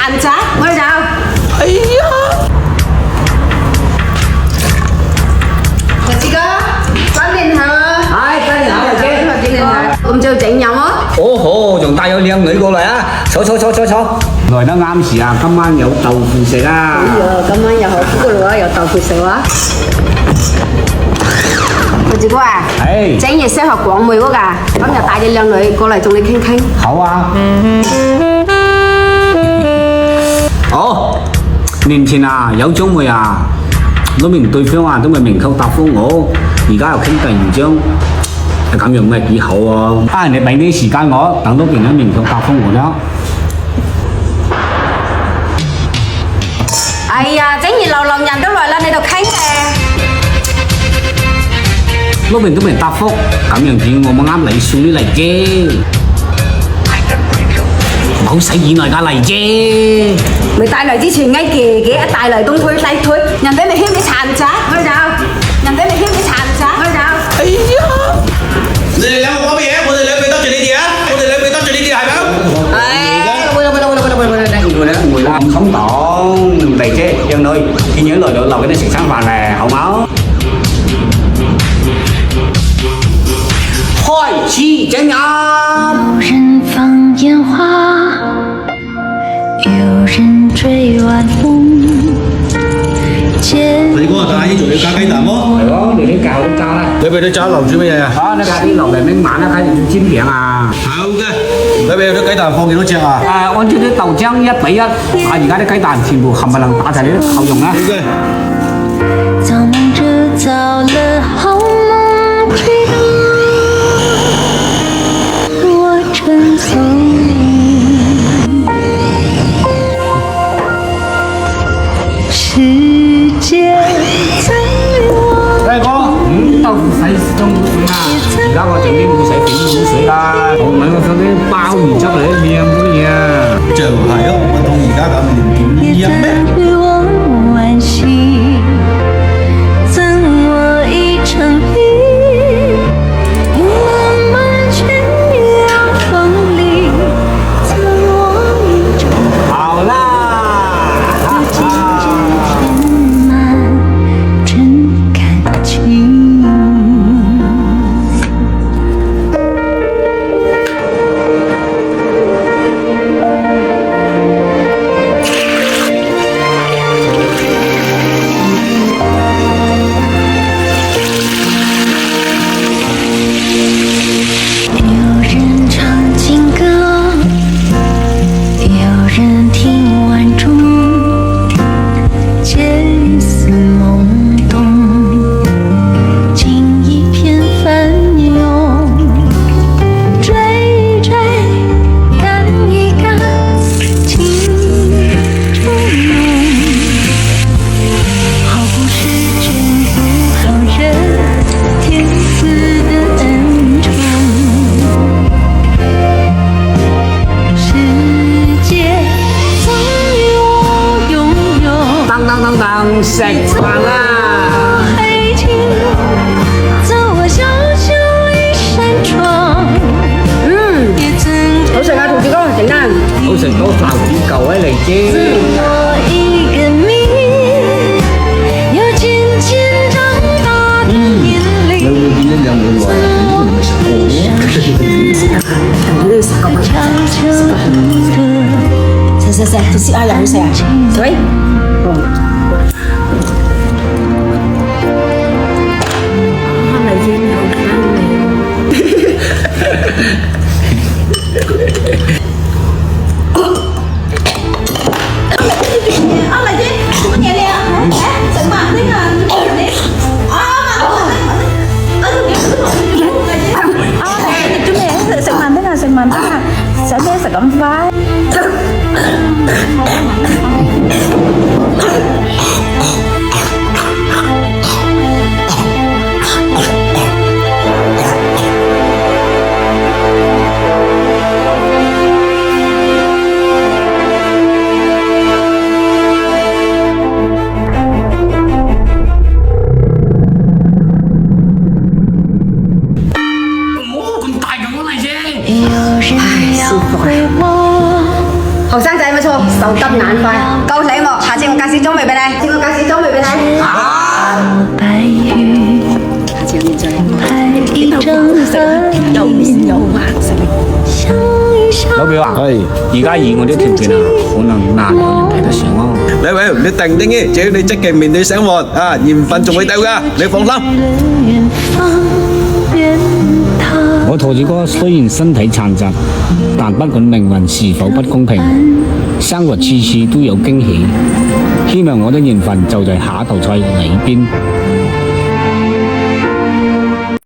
殘渣，我哋走。哎呀！小志哥，關電口。係，關電口嚟啫。咁就整飲咯。哦吼，仲帶咗靚女過嚟啊！坐。來得啱時啊，今晚有豆腐食啊！哎呀，今晚又好苦嘅喎，有豆腐食喎。小志哥啊，係整嘢適合廣妹嗰㗎，今日帶啲靚女過嚟同你傾傾。好啊。哦，年前啊，有種妹啊，攞明對方啊都未明確答覆我，而家又傾第二張，咁樣咪幾好喎？啊，你俾啲時間我，等到邊個明確答覆我啦。哎呀，整熱流人都來啦，你度傾嘅。攞明都未答覆，咁樣子我冇啱你數你嚟啫，冇使意外㗎嚟啫。未帶嚟之前嗌嘅，一帶嚟東推西推，人哋咪牽你殘渣，我哋走。人哋咪牽你殘渣，我哋走。哎呀！你哋兩個講乜嘢？我哋兩句得罪你哋啊！我哋兩句得罪你哋係咪？回啦，唔鬆動嚟啫，靚女，見樣來到留俾你食餐飯咧，好冇？開始整飲。有人放煙花，有人追晚風。你嗰日帶阿姨仲要加雞蛋喎？係咯，你啲教都教啦。你俾你揸留住乜嘢啊？啊，你加啲落嚟明晚啦，睇住煎餅啊！好嘅，你俾啲雞蛋放幾多隻啊？按照啲豆漿1:1，而家啲雞蛋全部冚唪唥打齊你都夠用啦。好嘅。造夢者造了好夢，吹動我沉重。世界在我。大哥，豆腐洗都冇水啊！而家我整啲冇洗整冇水啦，我買個嗰啲鮑魚汁嚟釀嗰啲嘢啊！就係咯，我同而家咁年紀一樣咩？為我惋惜，赠我一程衣，我們全要風裏，赠我一種好啦，填滿真感情。食飯啦！愛情走過小小一扇窗，好食啊，同志哥整得。好食到豆子舊喺嚟啫。我一個謎，又漸漸長大的眼淚。悄悄地食，就食下又好食啊！喂，食慢啲啊！使咩食咁快？後生仔冇錯手急眼快，夠醒冇？下次我介紹裝備俾你，下次我介紹裝備俾你。白雨，拍一张老表啊，而家以我啲條件啊，可能難有人睇得上咯。你喂，你定定嘅，只要你積極面對生活啊，緣分仲會到噶，你放心。遠方遠逃。我陀子哥雖然身體殘疾，但不管命運是否不公平，生活次次都有驚喜。希望我的緣分就在下一道菜裏邊。